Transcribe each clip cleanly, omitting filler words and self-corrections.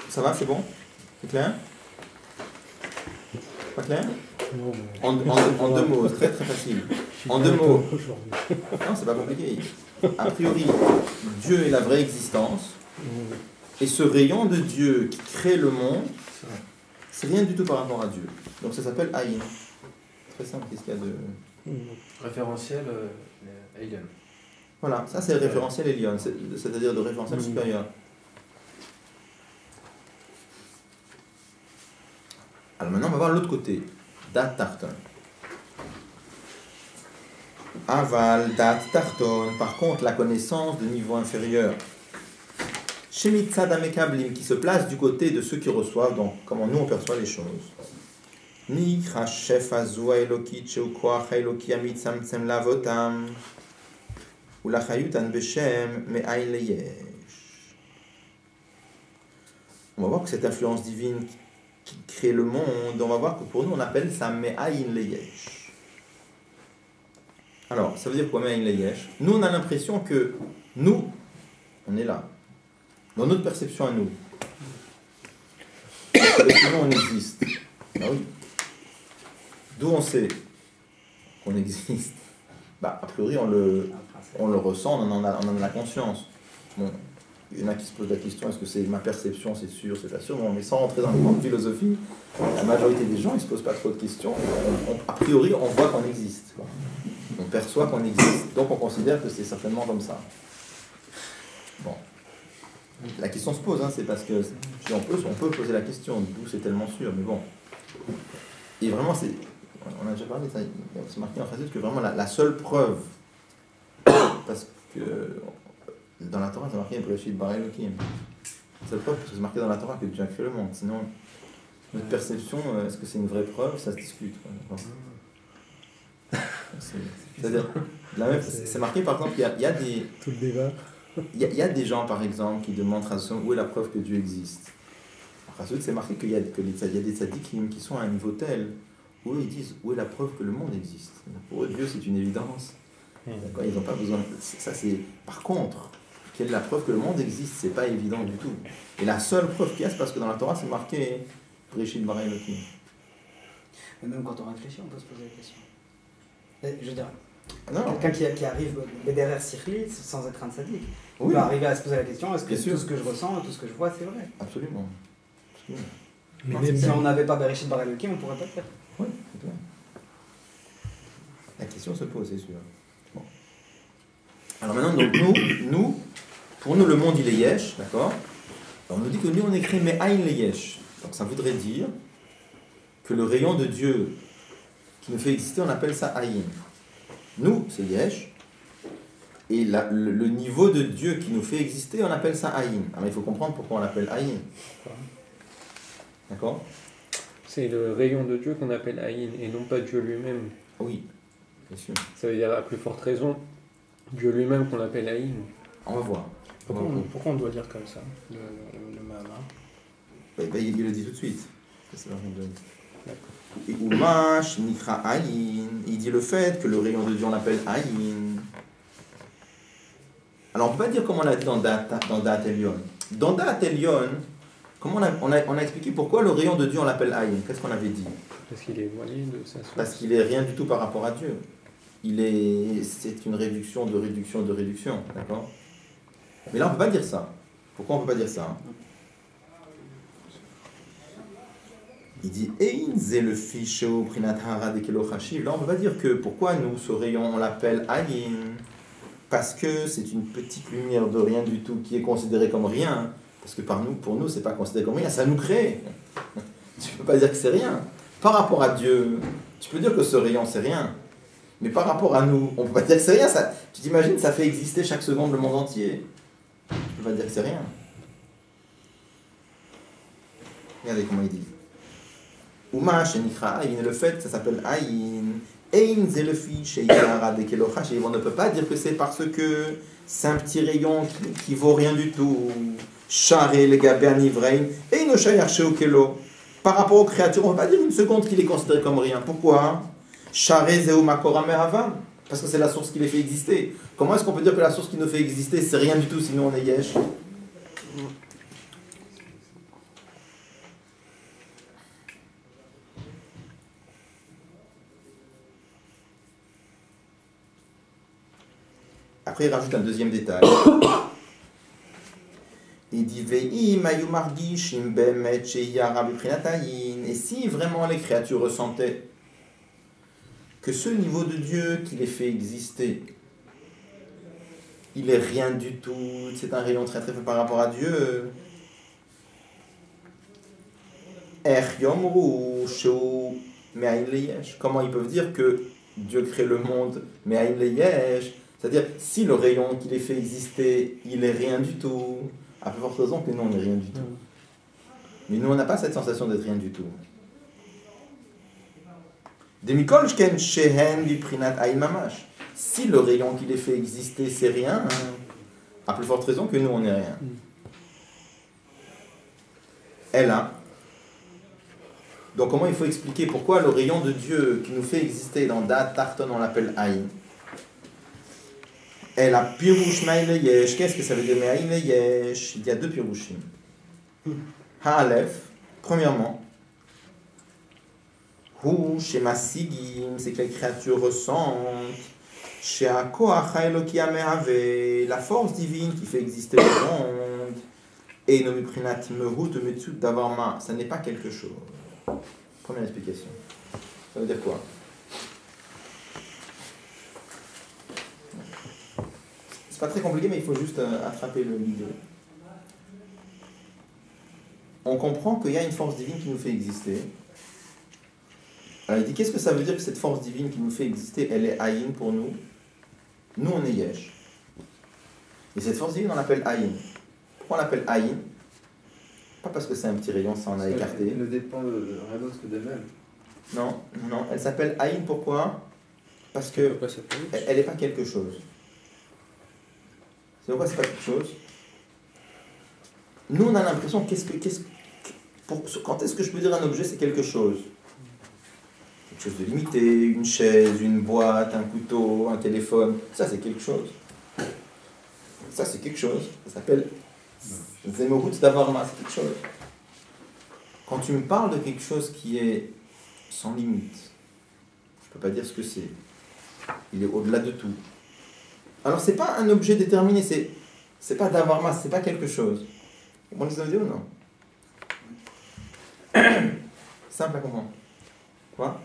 Ça va, c'est bon? C'est clair? Pas clair? Non, En deux mots, très très facile. En deux mots. Non, c'est pas compliqué. A priori, Dieu est la vraie existence. Et ce rayon de Dieu qui crée le monde, c'est rien du tout par rapport à Dieu. Donc ça s'appelle Aïn. Très simple, qu'est-ce qu'il y a de... Référentiel alien. Voilà, ça c'est le référentiel Elion, c'est-à-dire le référentiel supérieur. Alors maintenant on va voir l'autre côté. Dat Tarton. Aval, Dat Tarton, par contre la connaissance de niveau inférieur. Shemitzad Amekablim, qui se place du côté de ceux qui reçoivent, donc comment nous on perçoit les choses. Nikra Shef Azua Elokit Sheukoach Eloki Amitzamtzem Lavotam ou la Chayutan Beshem Me'ain Leyesh. On va voir que cette influence divine qui crée le monde, on va voir que pour nous on appelle ça Me'ain Leyesh. Alors, ça veut dire quoi Me'ain Leyesh? Nous on a l'impression que nous, on est là. Dans notre perception à nous. Comment on existe? Ah oui. D'où on sait qu'on existe? Bah, a priori, on le ressent, on en a la conscience. Bon, il y en a qui se posent la question, est-ce que c'est ma perception, c'est sûr, c'est pas sûr? Bon, mais sans rentrer dans les grandes philosophies, la majorité des gens, ils ne se posent pas trop de questions. A priori, on voit qu'on existe. Quoi. On perçoit qu'on existe. Donc, on considère que c'est certainement comme ça. Bon. La question se pose, hein, c'est parce que on peut poser la question, d'où c'est tellement sûr, mais bon. Et vraiment, on a déjà parlé de ça, c'est marqué en phrase que vraiment la seule preuve, parce que dans la Torah, c'est marqué Breshit bara Elokim. La seule preuve, parce que c'est marqué dans la Torah que Dieu a créé le monde. Sinon, notre perception, est-ce que c'est une vraie preuve? Ça se discute. C'est-à-dire, c'est marqué par exemple, il y a des. Tout le débat. Il y a des gens, par exemple, qui demandent où est la preuve que Dieu existe. Ensuite, c'est marqué qu'il y a des tzadikim qui sont à un niveau tel où ils disent où est la preuve que le monde existe. Pour eux, Dieu, c'est une évidence. D'accord, ils n'ont pas besoin. Ça, c'est par contre, quelle est la preuve que le monde existe? C'est pas évident du tout. Et la seule preuve qu'il y a, c'est parce que dans la Torah, c'est marqué Breshit bara Elokim. Mais même quand on réfléchit, on peut se poser la question. Je veux dire, Non. quelqu'un qui arrive derrière Sirli sans être un tzaddik, on Oui. peut arriver à se poser la question, est-ce que Bien sûr. tout ce que je ressens, tout ce que je vois, c'est vrai? Absolument. Mais Non, si on n'avait pas Bereshit bara Elokim, on ne pourrait pas le faire. Oui, c'est clair. La question se pose, c'est sûr. Bon. Alors maintenant, donc nous, pour nous, le monde, il est yesh, d'accord? Alors on nous dit que nous, on écrit me'ain le yesh. Donc ça voudrait dire que le rayon de Dieu qui nous fait exister, on appelle ça aïn. Nous, c'est yesh. Et le niveau de Dieu qui nous fait exister, on appelle ça aïn. Alors il faut comprendre pourquoi on l'appelle aïn. D'accord? C'est le rayon de Dieu qu'on appelle Aïn et non pas Dieu lui-même. Oui, bien sûr. Ça veut dire à plus forte raison Dieu lui-même qu'on appelle Aïn. On va voir. Pourquoi on doit dire comme ça, le Mahama? Il le dit tout de suite. C'est la raison de... Et Umash, Nikra Aïn, il dit le fait que le rayon de Dieu on l'appelle Aïn. Alors on ne peut pas dire comme on l'a dit dans Da'at Elyon. Dans Da'at Elyon, comment on a expliqué pourquoi le rayon de Dieu on l'appelle Aïn. Qu'est-ce qu'on avait dit? Parce qu'il est éloigné de sa source. Parce qu'il est rien du tout par rapport à Dieu. C'est une réduction de réduction de réduction. D'accord? Mais là on ne peut pas dire ça. Pourquoi on ne peut pas dire ça? Il dit Ein ze le ficheu prinat hara de kelo chashiv. Là on ne peut pas dire que pourquoi nous ce rayon on l'appelle Aïn. Parce que c'est une petite lumière de rien du tout qui est considérée comme rien. Parce que pour nous, c'est pas considéré comme rien, ça nous crée. Tu peux pas dire que c'est rien. Par rapport à Dieu, tu peux dire que ce rayon, c'est rien. Mais par rapport à nous, on peut pas dire que c'est rien. Ça, tu t'imagines, ça fait exister chaque seconde le monde entier. Tu peux pas dire que c'est rien. Regardez comment il dit. Uma shenikra ayin, le fait, ça s'appelle ayin. Ein ze le fiche yara de kelo chashiv. On ne peut pas dire que c'est parce que c'est un petit rayon qui vaut rien du tout. Charé le gabé anivrein et no shayar sheu kelo. Par rapport aux créatures, on ne peut pas dire une seconde qu'il est considéré comme rien. Pourquoi? Charé zeu makora mehava. Parce que c'est la source qui les fait exister. Comment est-ce qu'on peut dire que la source qui nous fait exister, c'est rien du tout, sinon on est yesh? Après, il rajoute un deuxième détail. Il dit et si vraiment les créatures ressentaient que ce niveau de Dieu qui les fait exister, il est rien du tout, c'est un rayon très très faible par rapport à Dieu. Comment ils peuvent dire que Dieu crée le monde, c'est-à-dire si le rayon qui les fait exister, il est rien du tout, à plus forte raison que nous on n'est rien du tout. Mais nous on n'a pas cette sensation d'être rien du tout. Si le rayon qui les fait exister c'est rien, à plus forte raison que nous on n'est rien. Elle a. Donc comment il faut expliquer pourquoi le rayon de Dieu qui nous fait exister dans Da'at Tarton on l'appelle Aïn. Elle a pirouche maïle yesh. Qu'est-ce que ça veut dire maïle yesh? Il y a deux pirouchim. Ha'alef, premièrement, Hu shema sigim, c'est que les créatures ressentent. She'akoach ha'eloki ha'me'ave, la force divine qui fait exister le monde. Et no miprinat mehut metzut davarma, ça n'est pas quelque chose. Première explication. Ça veut dire quoi? C'est pas très compliqué, mais il faut juste attraper l'idée. On comprend qu'il y a une force divine qui nous fait exister. Alors il dit, qu'est-ce que ça veut dire que cette force divine qui nous fait exister, elle est Aïn pour nous? Nous, on est Yesh. Et cette force divine, on l'appelle Aïn. Pourquoi on l'appelle Aïn? Pas parce que c'est un petit rayon, ça on a écarté. Elle ne dépend de rien d'autre que d'elle-même. Non, non, elle s'appelle Aïn, pourquoi? Parce que elle n'est pas quelque chose. C'est pourquoi c'est pas quelque chose? Nous, on a l'impression, quand est-ce que je peux dire un objet, c'est quelque chose? Quelque chose de limité, une chaise, une boîte, un couteau, un téléphone, ça c'est quelque chose. Ça c'est quelque chose, ça s'appelle Zemorut Davarma, c'est quelque chose. Quand tu me parles de quelque chose qui est sans limite, je ne peux pas dire ce que c'est. Il est au-delà de tout. Alors c'est pas un objet déterminé, c'est pas Davarma, c'est pas quelque chose. Vous comprenez ce que ça veut dire ou non? Simple à comprendre. Quoi?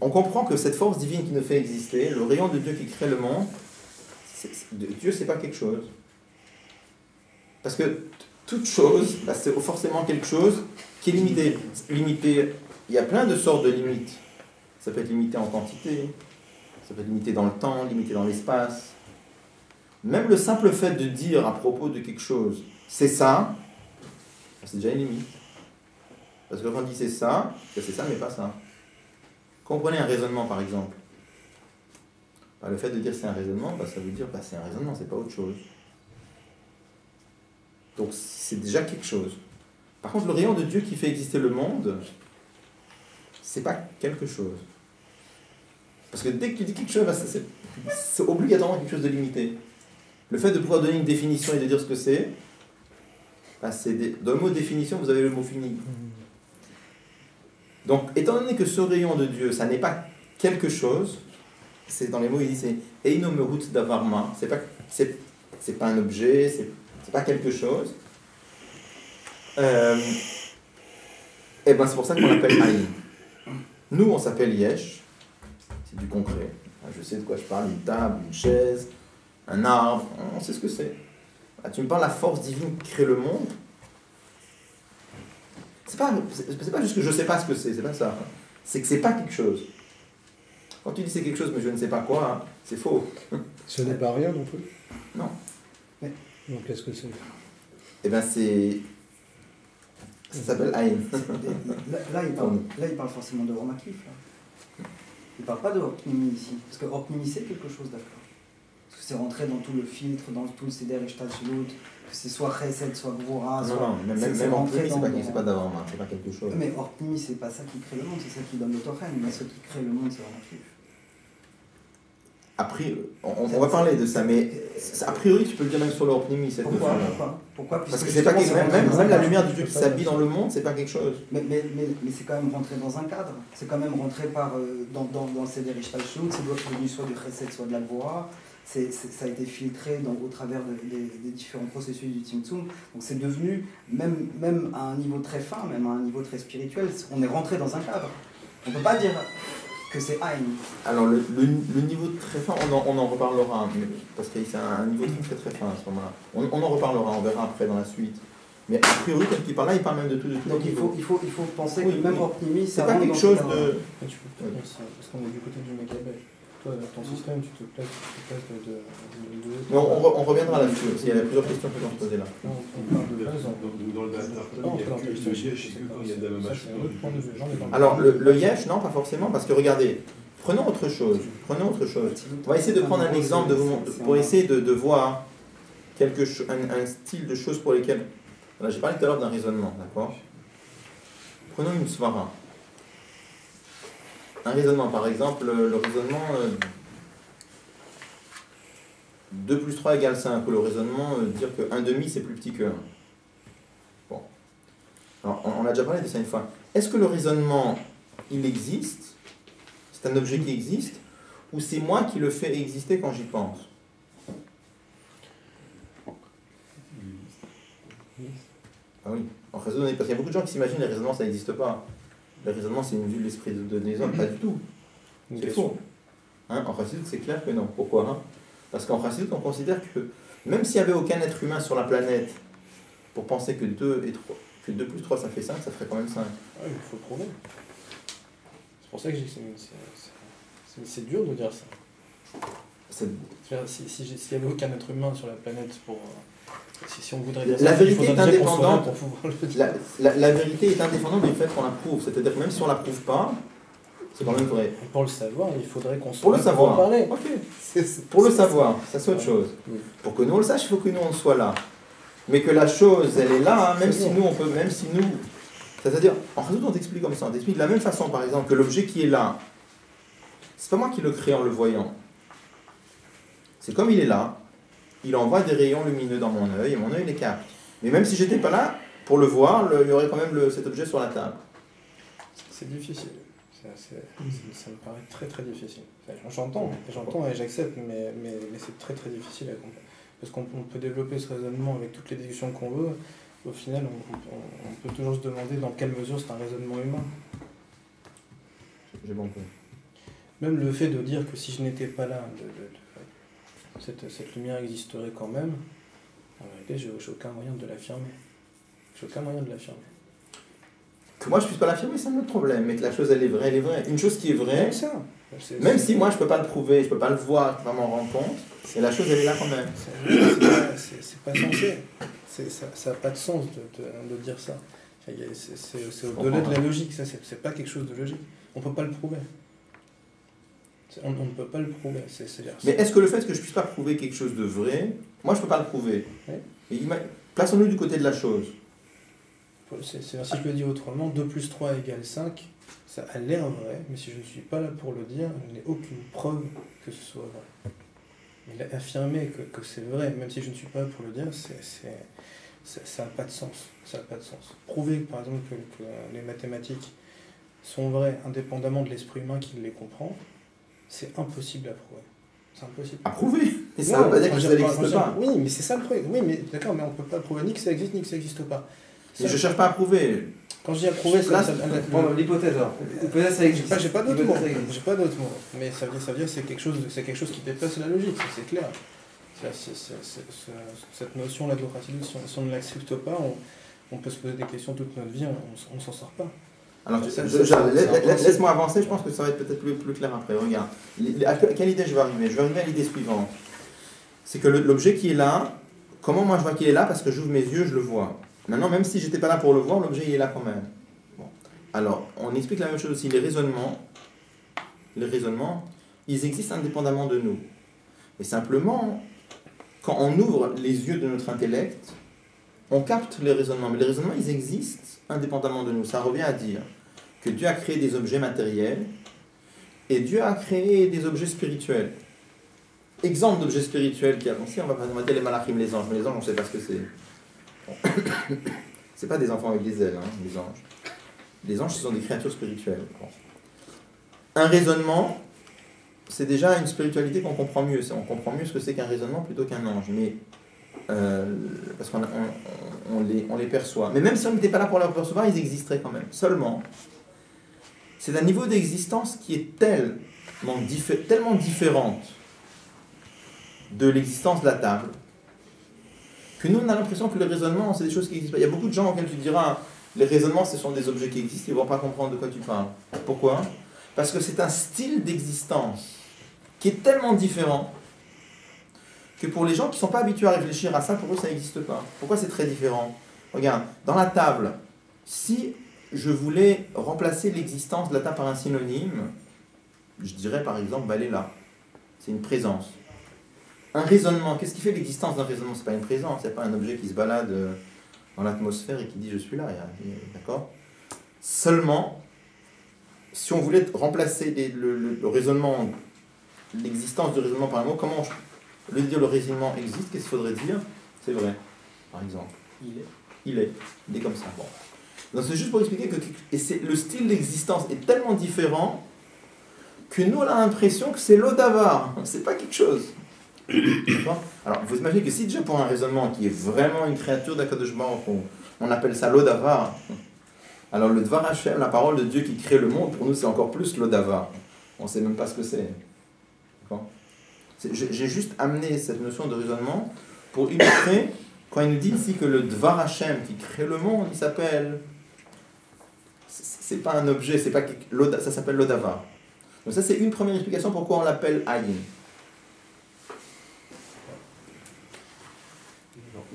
On comprend que cette force divine qui nous fait exister, le rayon de Dieu qui crée le monde, Dieu c'est pas quelque chose. Parce que toute chose, bah, c'est forcément quelque chose qui est limité. Limité. Il y a plein de sortes de limites. Ça peut être limité en quantité, ça peut être limité dans le temps, limité dans l'espace. Même le simple fait de dire à propos de quelque chose, c'est ça, c'est déjà une limite. Parce que quand on dit c'est ça mais pas ça. Comprenez un raisonnement par exemple. Bah, le fait de dire c'est un raisonnement, bah, ça veut dire c'est un raisonnement, c'est pas autre chose. Donc c'est déjà quelque chose. Par contre, le rayon de Dieu qui fait exister le monde, c'est pas quelque chose. Parce que dès que tu dis quelque chose, bah, c'est obligatoirement quelque chose de limité. Le fait de pouvoir donner une définition et de dire ce que c'est, bah, dans le mot définition, vous avez le mot fini. Donc, étant donné que ce rayon de Dieu, ça n'est pas quelque chose, c'est dans les mots, il dit c'est Eino Merut Davarma, c'est pas un objet, c'est pas quelque chose. Et ben c'est pour ça qu'on l'appelle Aïn. Nous, on s'appelle Yesh, c'est du concret. Je sais de quoi je parle, une table, une chaise, un arbre, on sait ce que c'est. Là, tu me parles de la force divine qui crée le monde. C'est pas juste que je sais pas ce que c'est pas ça. C'est que c'est pas quelque chose. Quand tu dis c'est quelque chose mais je ne sais pas quoi, c'est faux. Ce n'est pas rien non plus. Non. Donc qu'est-ce que c'est? Eh bien c'est... Ça s'appelle Aïn. Là, il parle forcément de Romakif. Il ne parle pas de Orpnimi ici. Parce que Orpnimi, c'est quelque chose, d'accord. Parce que c'est rentré dans tout le filtre, dans tout le Seder et Shtalshelut, que c'est soit Chesed, soit Gvura. Non, même Orpnimi, c'est pas d'avant, c'est pas quelque chose. Mais Orpnimi, c'est pas ça qui crée le monde, c'est ça qui donne le Tochen. Mais ce qui crée le monde, c'est Romakif. Après, on va parler de ça, mais a priori, tu peux le dire même sur l'orphnimi, cette Pourquoi, notion-là. pourquoi Parce que c'est pas quelque... même la lumière du Dieu qui s'habille dans le monde, c'est pas quelque chose. Mais c'est quand même rentré dans un cadre. C'est quand même rentré dans le Seder Ishtalshut, c'est devenu soit du Chesed, soit de la Gvora. Ça a été filtré au travers des différents processus du Tzimtzum. Donc c'est devenu, même à un niveau très fin, même à un niveau très spirituel, on est rentré dans un cadre. On ne peut pas dire que c'est Aïn. Alors le niveau très fin, on en reparlera, parce que c'est un niveau très très fin à ce moment-là. On en reparlera, on verra après dans la suite. Mais a priori, quand il parle là, il parle même de tout. Donc il faut penser que même Orpnimi, c'est pas quelque chose de... Tu peux pas ça, parce qu'on est du côté du Mekabel. Toi, dans ton système, tu te places de... Mais on reviendra là-dessus, parce qu'il y a plusieurs questions que l'on se poser là. Non, on parle de base. Dans le Alors, le yesh, non, pas forcément, parce que regardez, prenons autre chose. On va essayer de prendre un exemple pour essayer de voir un style de choses pour lesquelles... Là, j'ai parlé tout à l'heure d'un raisonnement, d'accord? Prenons une svara. Un raisonnement, par exemple, le raisonnement 2 plus 3 égale 5, ou le raisonnement dire que 1,5 c'est plus petit que 1. Bon. Alors, on a déjà parlé de ça une fois. Est-ce que le raisonnement, il existe? C'est un objet qui existe? Ou c'est moi qui le fais exister quand j'y pense? Ah oui, en raisonner, parce qu'il y a beaucoup de gens qui s'imaginent les raisonnements, ça n'existe pas. Le raisonnement, c'est une vue de l'esprit des hommes, pas du tout. C'est faux. Hein, en Chassidut, c'est clair que non. Pourquoi hein? Parce qu'en Chassidut, on considère que même s'il n'y avait aucun être humain sur la planète pour penser que 2 plus 3 ça fait 5, ça ferait quand même 5. Ah, il faut prouver. C'est pour ça que c'est dur de dire ça. S'il n'y avait aucun être humain sur la planète pour... Si on voudrait dire la ça, vérité est indépendante. Pour pouvoir le dire. La vérité est indépendante du fait qu'on la prouve. C'est-à-dire que même si on ne la prouve pas, c'est quand même vrai. Pour le savoir, il faudrait qu'on Pour le savoir. en parler. Ok. Pour le savoir, ça c'est autre chose. Oui. Pour que nous on le sache, il faut que nous on soit là. Mais que la chose, elle est là, hein, même si nous on peut, même si nous. C'est-à-dire, en réalité, on t'explique comme ça. On t'explique de la même façon, par exemple, que l'objet qui est là, c'est pas moi qui le crée en le voyant. C'est comme il est là. Il envoie des rayons lumineux dans mon œil et mon œil les capte. Mais même si j'étais pas là, pour le voir, il y aurait quand même cet objet sur la table. C'est difficile. Ça me paraît très très difficile. J'entends et j'accepte, mais c'est très très difficile à comprendre. Parce qu'on peut développer ce raisonnement avec toutes les discussions qu'on veut. Au final, on peut toujours se demander dans quelle mesure c'est un raisonnement humain. J'ai bon compris. Même le fait de dire que si je n'étais pas là, cette lumière existerait quand même, en réalité, j'ai aucun moyen de l'affirmer. Que moi je puisse pas l'affirmer, c'est un autre problème, mais que la chose elle est vraie. Une chose qui est vraie, même si moi je peux pas le prouver, je peux pas le voir, je peux pas m'en rendre compte, et la chose elle est là quand même. C'est pas censé. Ça n'a pas de sens de dire ça. C'est au-delà de la logique, ça c'est pas quelque chose de logique. On peut pas le prouver. On ne peut pas le prouver. Mais est-ce que le fait que je puisse pas prouver quelque chose de vrai, moi je peux pas le prouver. Oui. Plaçons-nous du côté de la chose. Si je peux dire autrement, 2 plus 3 égale 5, ça a l'air vrai, mais si je ne suis pas là pour le dire, il n'y a aucune preuve que ce soit vrai. Mais affirmer que c'est vrai, même si je ne suis pas là pour le dire, ça n'a pas de sens. Prouver, par exemple, que les mathématiques sont vraies indépendamment de l'esprit humain qui les comprend, c'est impossible à prouver. C'est impossible. À prouver? Et ça ne veut pas dire que ça n'existe pas. Oui, mais c'est ça le truc. Oui, mais d'accord, mais on ne peut pas prouver ni que ça existe ni que ça n'existe pas. Mais je ne cherche pas à prouver. Quand je dis à prouver, l'hypothèse. L'hypothèse, ça existe. J'ai pas d'autres mots. Mais ça veut dire que c'est quelque chose qui dépasse la logique, c'est clair. Cette notion-là de Chassidut, si on ne l'accepte pas, on peut se poser des questions toute notre vie, on ne s'en sort pas. Alors, laisse-moi avancer, je pense que ça va être peut-être plus clair après. Regarde, à quelle idée je vais arriver? Je vais arriver à l'idée suivante. C'est que l'objet qui est là, comment moi je vois qu'il est là? Parce que j'ouvre mes yeux, je le vois. Maintenant, même si je n'étais pas là pour le voir, l'objet il est là quand même. Bon. Alors, on explique la même chose aussi. Les raisonnements, ils existent indépendamment de nous. Et simplement, quand on ouvre les yeux de notre intellect, on capte les raisonnements. Mais les raisonnements, ils existent indépendamment de nous. Ça revient à dire que Dieu a créé des objets matériels et Dieu a créé des objets spirituels. exemple d'objet spirituel qui a pensé, on va dire les malachim, les anges, mais les anges, on ne sait pas ce que c'est. Bon. C'est pas des enfants avec des ailes, hein, les anges. Les anges, ce sont des créatures spirituelles. Bon. Un raisonnement, c'est déjà une spiritualité qu'on comprend mieux. On comprend mieux ce que c'est qu'un raisonnement plutôt qu'un ange. Mais parce qu'on les perçoit. Mais même si on n'était pas là pour les percevoir, ils existeraient quand même. Seulement, c'est un niveau d'existence qui est tellement différente de l'existence de la table que nous, on a l'impression que le raisonnement, c'est des choses qui existent. Il y a beaucoup de gens auxquels tu diras, les raisonnements, ce sont des objets qui existent, ils ne vont pas comprendre de quoi tu parles. Pourquoi ? Parce que c'est un style d'existence qui est tellement différent que pour les gens qui ne sont pas habitués à réfléchir à ça, pour eux, ça n'existe pas. Pourquoi c'est très différent ? Regarde, dans la table, si je voulais remplacer l'existence de la table par un synonyme, je dirais par exemple, elle est là. C'est une présence. Un raisonnement, qu'est-ce qui fait l'existence d'un raisonnement ? C'est pas une présence, c'est pas un objet qui se balade dans l'atmosphère et qui dit je suis là, d'accord ? Seulement, si on voulait remplacer le raisonnement, l'existence du raisonnement par un mot, comment au lieu de dire le raisonnement existe, qu'est-ce qu'il faudrait dire ? C'est vrai, par exemple. Il est comme ça. Bon. Donc c'est juste pour expliquer que le style d'existence est tellement différent que nous on a l'impression que c'est l'odavar, c'est pas quelque chose. Alors, vous imaginez que si déjà pour un raisonnement qui est vraiment une créature d'Akadosh Baruch Hu, on appelle ça l'odavar, alors le Dvar Hashem, la parole de Dieu qui crée le monde, pour nous c'est encore plus l'odavar. On ne sait même pas ce que c'est. J'ai juste amené cette notion de raisonnement pour illustrer, quand il nous dit ici que le Dvar Hashem qui crée le monde, il s'appelle... C'est pas un objet, c'est pas ça s'appelle l'odavar. Donc ça c'est une première explication pourquoi on l'appelle Ayin.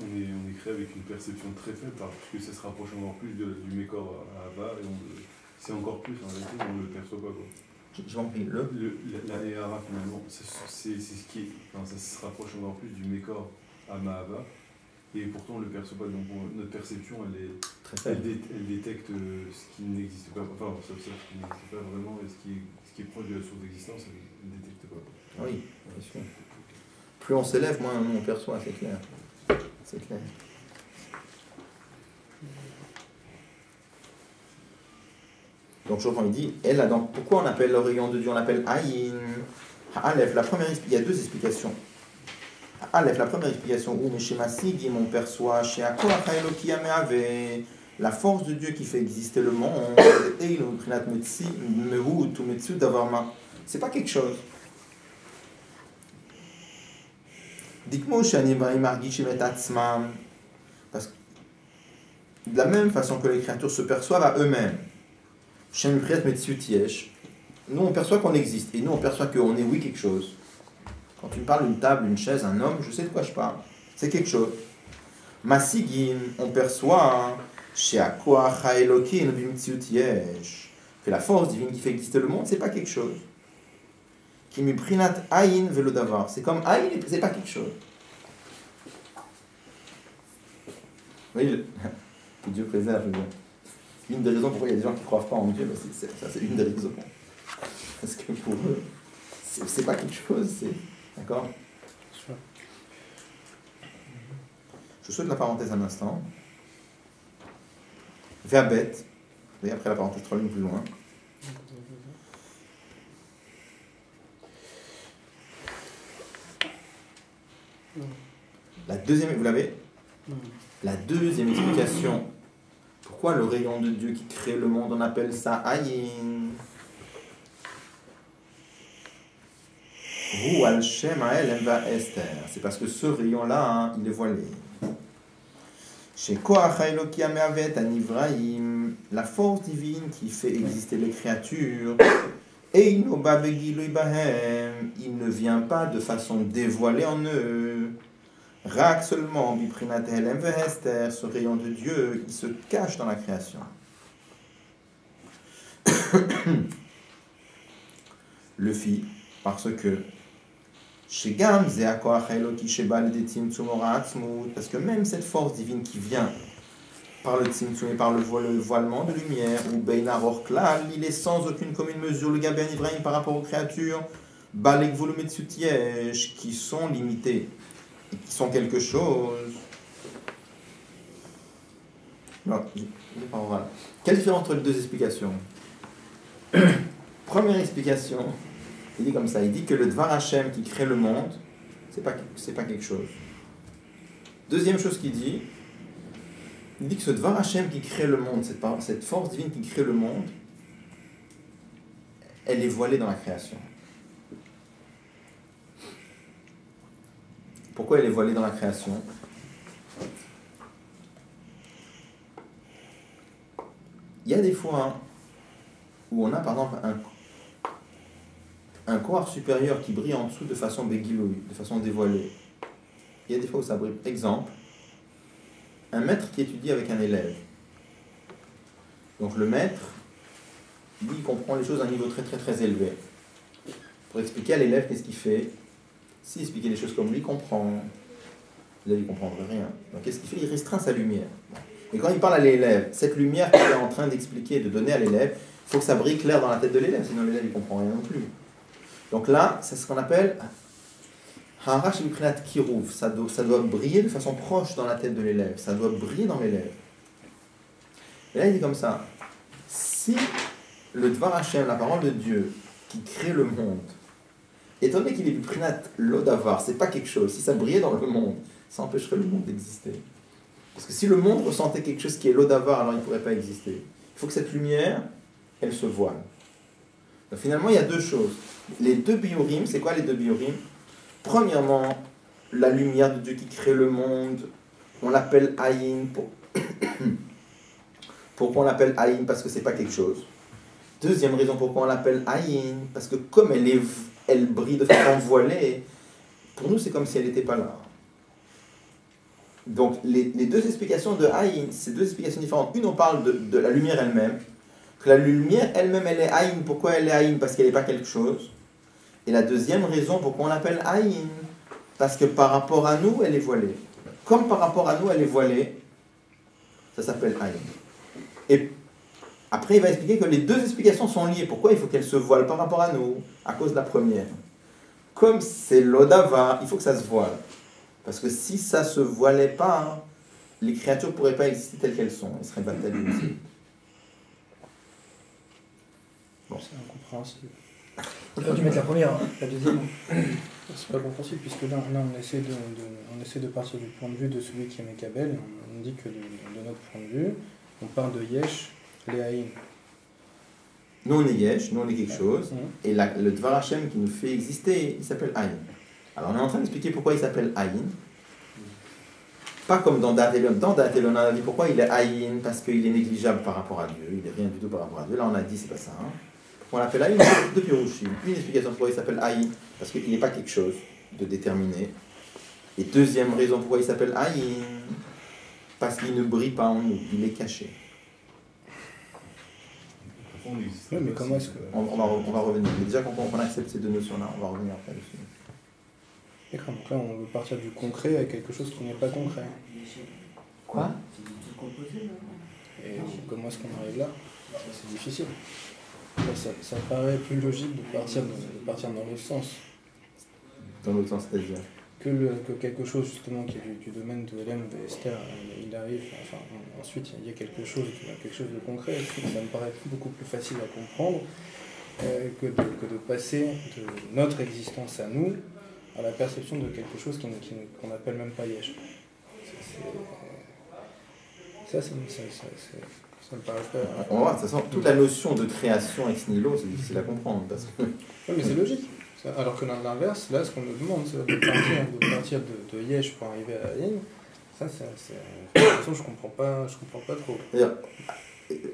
On est créé avec une perception très faible parce que ça se rapproche encore plus du Mécor à Ava et c'est encore plus en réalité, on ne le perçoit pas. J'ai compris. La Ehara finalement, c'est ce qui est, enfin, ça se rapproche encore plus du Mécor à Mahava et pourtant on ne le perçoit pas. Donc notre perception elle détecte ce qui n'existe pas, enfin sauf ce qui n'existe pas vraiment et ce qui est proche de la source d'existence, elle ne détecte pas. Oui, bien sûr. Plus on s'élève, moins on perçoit, c'est clair. C'est clair. Donc, Chopin il dit, donc, pourquoi on appelle le rayon de Dieu, on l'appelle Aïn. Aleph, il y a deux explications. Aleph, la première explication, où Meshémasigim, on perçoit chez Akoach Eloki Ameave, la force de Dieu qui fait exister le monde, c'est pas quelque chose. Parce que de la même façon que les créatures se perçoivent à eux-mêmes, nous on perçoit qu'on existe, et nous on perçoit qu'on est oui quelque chose. Quand tu me parles d'une table, d'une chaise, un homme, je sais de quoi je parle. C'est quelque chose. Masigin, on perçoit que la force divine qui fait exister le monde, c'est pas quelque chose. C'est comme Aïn, c'est pas quelque chose. Oui, que Dieu préserve. Une des raisons pourquoi il y a des gens qui ne croient pas en Dieu, ça c'est une des raisons. Parce que pour eux, c'est pas quelque chose, c'est. D'accord ? Je saute la parenthèse un instant. Verbet, et après la parenthèse 3 lignes plus loin. La deuxième, vous l'avez ? La deuxième explication, pourquoi le rayon de Dieu qui crée le monde, on appelle ça Ayin. C'est parce que ce rayon-là, il est voilé. Chez Koach Eloki Ameavet Anivraim, la force divine qui fait exister les créatures, il ne vient pas de façon dévoilée en eux. Rak seulement, Biprinat Helem Vehester, ce rayon de Dieu qui se cache dans la création. Le fit parce que parce que même cette force divine qui vient par le tzimtzum et par le voilement de lumière, ou Beina Rorklal, il est sans aucune commune mesure, le Gaben Ibrahim par rapport aux créatures, Balek Volumetsutiesh, qui sont limités, et qui sont quelque chose. Non, voilà. Quelle différence entre les deux explications? Première explication, il dit comme ça, il dit que le Dvar Hashem qui crée le monde, c'est pas quelque chose. Deuxième chose qu'il dit, il dit que ce Dvar Hashem qui crée le monde, cette force divine qui crée le monde, elle est voilée dans la création. Pourquoi elle est voilée dans la création? Il y a des fois où on a par exemple un corps supérieur qui brille en dessous de façon béguilouille, de façon dévoilée. Il y a des fois où ça brille. Exemple, un maître qui étudie avec un élève. Donc le maître, lui, il comprend les choses à un niveau très très très élevé. Pour expliquer à l'élève qu'est-ce qu'il fait, s'il expliquait les choses comme lui, il comprend. L'élève, il ne comprendrait rien. Donc qu'est-ce qu'il fait? Il restreint sa lumière. Et quand il parle à l'élève, cette lumière qu'il est en train d'expliquer, de donner à l'élève, il faut que ça brille clair dans la tête de l'élève, sinon l'élève ne comprend rien non plus. Donc là, c'est ce qu'on appelle Harash Bikrinat Kirouv. Ça doit briller de façon proche dans la tête de l'élève. Ça doit briller dans l'élève. Et là, il dit comme ça. Si le Dvar Hashem, la parole de Dieu, qui crée le monde, étant donné qu'il est Bikrinat Lodavar, c'est pas quelque chose. Si ça brillait dans le monde, ça empêcherait le monde d'exister. Parce que si le monde ressentait quelque chose qui est Lodavar, alors il ne pourrait pas exister. Il faut que cette lumière, elle se voile. Donc finalement, il y a deux choses. Les deux biorim, c'est quoi les deux biorim? Premièrement, la lumière de Dieu qui crée le monde, on l'appelle Aïn. Pourquoi on l'appelle Aïn? Parce que c'est pas quelque chose. Deuxième raison pourquoi on l'appelle Aïn, parce que comme elle brille de façon voilée, pour nous c'est comme si elle n'était pas là. Donc les deux explications de Aïn, c'est deux explications différentes. Une, on parle de la lumière elle-même, que la lumière elle-même elle est Aïn. Pourquoi elle est Aïn? Parce qu'elle n'est pas quelque chose. Et la deuxième raison pourquoi on l'appelle Aïn, parce que par rapport à nous, elle est voilée. Comme par rapport à nous, elle est voilée, ça s'appelle Aïn. Et après, il va expliquer que les deux explications sont liées. Pourquoi il faut qu'elles se voilent par rapport à nous? À cause de la première. Comme c'est l'Odava, il faut que ça se voile. Parce que si ça ne se voilait pas, les créatures ne pourraient pas exister telles qu'elles sont. Elles seraient battées aussi. Bon. C'est incompréhensible. Tu peux mettre la première, hein, la deuxième. C'est pas compréhensible, puisque là on essaie de partir du point de vue de celui qui est Mekabel. On dit que de notre point de vue, on parle de Yesh, Léaïn. Nous on est Yesh, nous on est quelque chose, et le Dvar Hashem qui nous fait exister, il s'appelle Aïn. Alors on est en train d'expliquer pourquoi il s'appelle Aïn. Pas comme dans Da'at-Elyon. Dans Da'at-Elyon, on a dit pourquoi il est Aïn, parce qu'il est négligeable par rapport à Dieu, il n'est rien du tout par rapport à Dieu. Là on a dit c'est pas ça. Hein. On l'appelle Aïn de Pirushim. Une explication pourquoi il s'appelle Aïn, parce qu'il n'est pas quelque chose de déterminé. Et deuxième raison pourquoi il s'appelle Aïn, parce qu'il ne brille pas en nous, il est caché. Oui, mais comment est-ce que... On va revenir. Mais déjà, quand on accepte ces deux notions-là, on va revenir après dessus. D'accord, donc là, on veut partir du concret à quelque chose qui n'est pas concret. Quoi? Et comment est-ce qu'on arrive là? C'est difficile. Ça paraît plus logique de partir dans l'autre sens. Dans l'autre sens, c'est-à-dire que quelque chose justement qui est du domaine de Hélène, de Esther, il arrive, enfin ensuite il y a quelque chose de concret. Ça me paraît beaucoup plus facile à comprendre que de passer de notre existence à nous à la perception de quelque chose qu'on n'appelle même pas Yesh. Ça me paraît pas... On va voir, de toute façon, toute la notion de création ex nihilo, c'est difficile à comprendre. Parce que... Oui, mais c'est logique. Alors que dans l'inverse, là, ce qu'on nous demande, c'est de partir de Yesh pour arriver à Aïn. Ça, de toute façon, je comprends pas trop.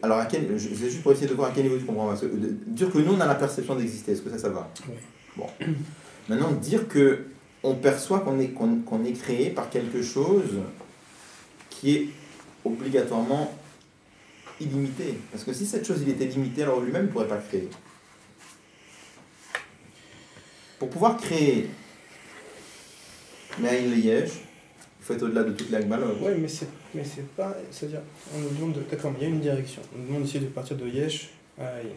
Alors, c'est juste pour essayer de voir à quel niveau tu comprends. Parce que dire que nous, on a la perception d'exister, est-ce que ça va? Oui. Bon. Maintenant, dire que on perçoit qu'on est créé par quelque chose qui est obligatoirement illimité. Parce que si cette chose il était limitée, alors lui-même ne pourrait pas créer. Pour pouvoir créer Me'aïn Leyesh, il faut être au-delà de toute la Gmalot. Oui, mais c'est pas... C'est-à-dire, on nous demande d'accord, il y a une direction. On nous demande ici de partir de Yesh à Aïn.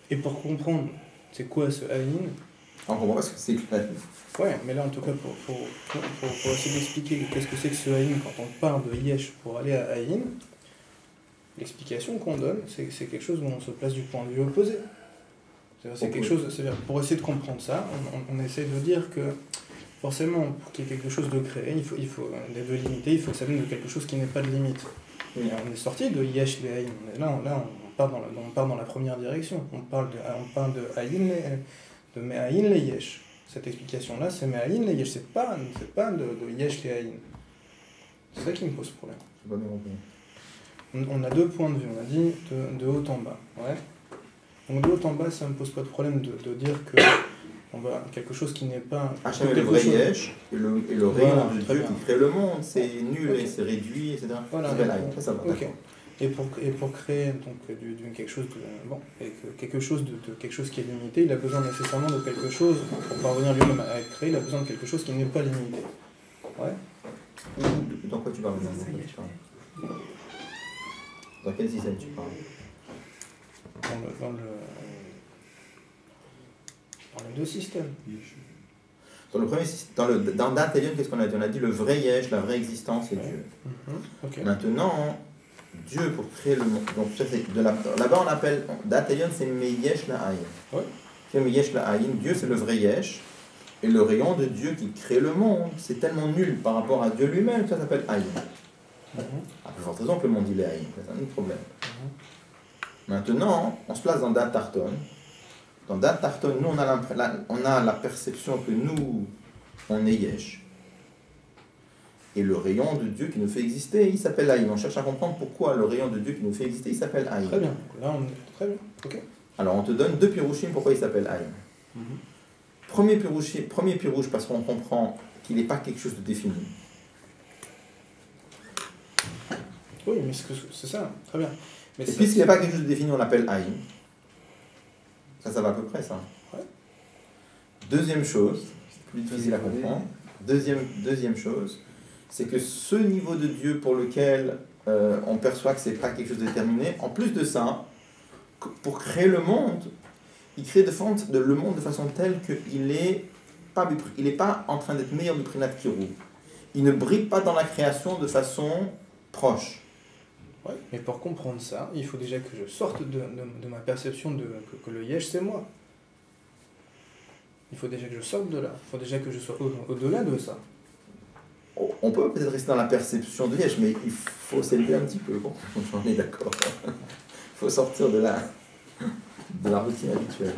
Et pour comprendre c'est quoi ce Aïn? On comprend pas ce que c'est que la... Ouais, mais là en tout cas, pour essayer d'expliquer qu'est-ce que c'est que ce Aïn quand on part de Yesh pour aller à Aïn, l'explication qu'on donne, c'est quelque chose où on se place du point de vue opposé. C'est quelque chose, c'est-à-dire, pour essayer de comprendre ça, on essaie de dire que forcément, pour qu'il y ait quelque chose de créé, il faut de limité, il faut que ça vienne de quelque chose qui n'ait pas de limite. Et on est sorti de Yesh les Aïn, on part dans la première direction. On parle de Aïn, de Me'aïn les Yesh. Cette explication-là, c'est Me'aïn les Yesh, c'est pas de Yesh les Aïn. C'est ça qui me pose problème. J'ai pas bien compris. On a deux points de vue, on a dit de haut en bas. Ouais. Donc de haut en bas, ça ne me pose pas de problème de dire que on va quelque chose qui n'est pas... Hachem est le vrai Yesh, et le rayon de Dieu qui crée le monde, c'est nul et c'est réduit, etc. Voilà. Ça va. Okay. Et pour créer donc quelque chose quelque chose qui est limité, il a besoin nécessairement de quelque chose, pour parvenir lui-même à être créé, il a besoin de quelque chose qui n'est pas limité. Ouais. Dans quoi tu parles? Dans quel système tu parles? Dans les deux systèmes. Dans le premier système, dans Datelion, qu'est-ce qu'on a dit? On a dit le vrai Yesh, la vraie existence, c'est Dieu. Okay. Maintenant, Dieu pour créer le monde. Donc là-bas on appelle Datelion, c'est Meyesh la Aïn. Ouais. Meyesh la Aïn, Dieu c'est le vrai Yesh. Et le rayon de Dieu qui crée le monde, c'est tellement nul par rapport à Dieu lui-même que ça s'appelle Aïn. À plus forte raison que le monde il est Aïn, c'est un autre problème. Maintenant, on se place dans Dat Tarton. Dans Dat Tarton, nous on a la perception que nous, on est Yesh. Et le rayon de Dieu qui nous fait exister, il s'appelle Aïn. On cherche à comprendre pourquoi le rayon de Dieu qui nous fait exister, il s'appelle Aïn. Très bien, là on est très bien. Okay. Alors on te donne deux pirouchim pourquoi il s'appelle Aïn. Premier pirouche parce qu'on comprend qu'il n'est pas quelque chose de défini. Oui, mais c'est ça, très bien. Mais et puisqu'il n'est pas quelque chose de défini, on l'appelle Aïn. Ça va à peu près, ça. Ouais. Deuxième chose, c'est plus difficile à comprendre. Deuxième chose, c'est que ce niveau de Dieu pour lequel on perçoit que ce n'est pas quelque chose de déterminé, en plus de ça, pour créer le monde, il crée le monde de façon telle qu'il n'est pas en train d'être meilleur du Prinat Kirou. Il ne brille pas dans la création de façon proche. Ouais, mais pour comprendre ça, il faut déjà que je sorte de ma perception que le Yesh c'est moi. Il faut déjà que je sorte de là. Il faut déjà que je sois au-delà de ça. On peut peut-être rester dans la perception de Yesh, mais il faut s'élever un petit peu. Bon, on est d'accord. Il faut sortir de la routine habituelle.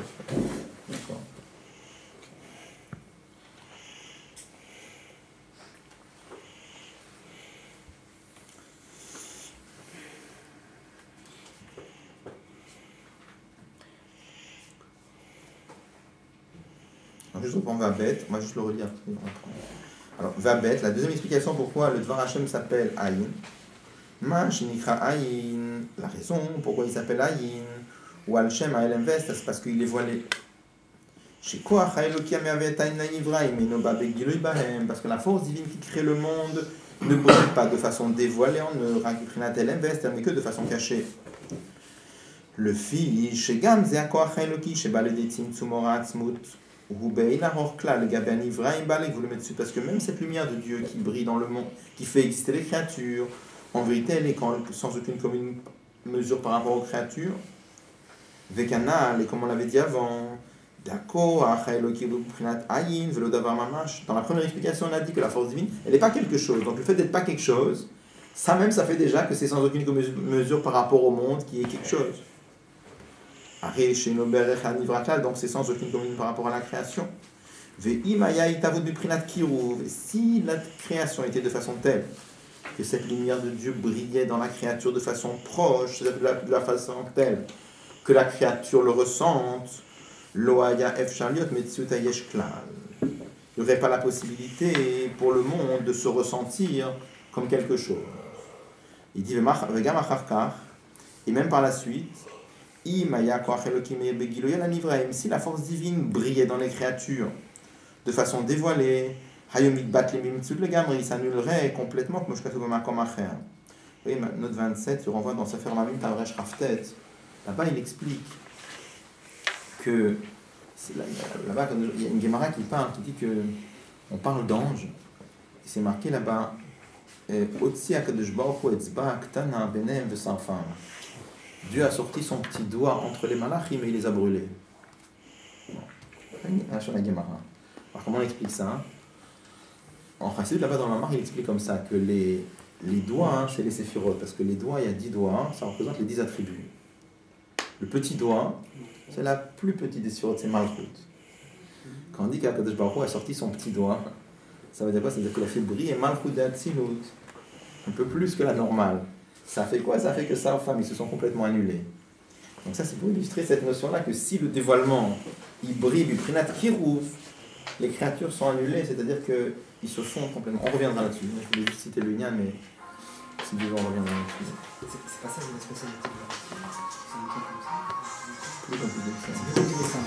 D'accord. Juste on va bête, on va juste le relire. Alors, va bête, la deuxième explication pourquoi le Dvar Hashem s'appelle Aïn. Ma Shinikra Aïn, la raison pourquoi il s'appelle Aïn, ou Al-Shem Aïlem Vest, c'est parce qu'il est voilé. Parce que la force divine qui crée le monde ne brille pas de façon dévoilée en eux, mais que de façon cachée. Le fils, chez Gam, c'est Akoach Eloki, chez Baledetim Tsumora Atzmut. Parce que même cette lumière de Dieu qui brille dans le monde, qui fait exister les créatures, en vérité elle est sans aucune commune mesure par rapport aux créatures. Vekanal, et comme on l'avait dit avant, dans la première explication on a dit que la force divine elle n'est pas quelque chose, donc le fait d'être pas quelque chose, ça même ça fait déjà que c'est sans aucune mesure par rapport au monde qui est quelque chose. Donc c'est sans aucune commune par rapport à la création. Si la création était de façon telle que cette lumière de Dieu brillait dans la créature de façon proche, de la façon telle que la créature le ressente, il n'y aurait pas la possibilité pour le monde de se ressentir comme quelque chose. Il dit, et même par la suite, si la force divine brillait dans les créatures de façon dévoilée, ça s'annulerait complètement. Vous voyez, note 27, il renvoie dans Sefer Mamim Tavresh Raftet. Là-bas, il explique que Là-bas, il y a une Gemara qui parle, qui dit que on parle d'ange. C'est marqué là-bas. Dieu a sorti son petit doigt entre les malachim et il les a brûlés. Alors comment on explique ça? En chassidut, là-bas dans la marque, il explique comme ça que les doigts, c'est les séphirotes, parce que les doigts, il y a 10 doigts, ça représente les 10 attributs. Le petit doigt, c'est la plus petite des séphirotes, c'est Malchut. Quand on dit qu'Akadosh Baruch Hu a sorti son petit doigt, ça veut dire quoi? Ça veut dire qu'il a fait briller Malchut d'Atsilut, un peu plus que la normale. Ça fait quoi? Ça fait que ça, femmes, ils se sont complètement annulés. Donc ça, c'est pour illustrer cette notion-là que si le dévoilement, il brille du Prinat Kirouf, les créatures sont annulées, c'est-à-dire qu'ils se font complètement. On reviendra là-dessus. Je voulais juste citer le lien, mais si Dieu veut, on reviendra là-dessus. C'est pas ça, c'est la spécialité. Plus compliqué que ça.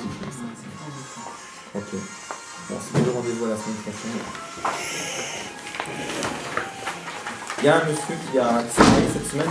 Ok. Bon, c'est le rendez-vous à la semaine prochaine. Il y a un monsieur qui a travaillé cette semaine.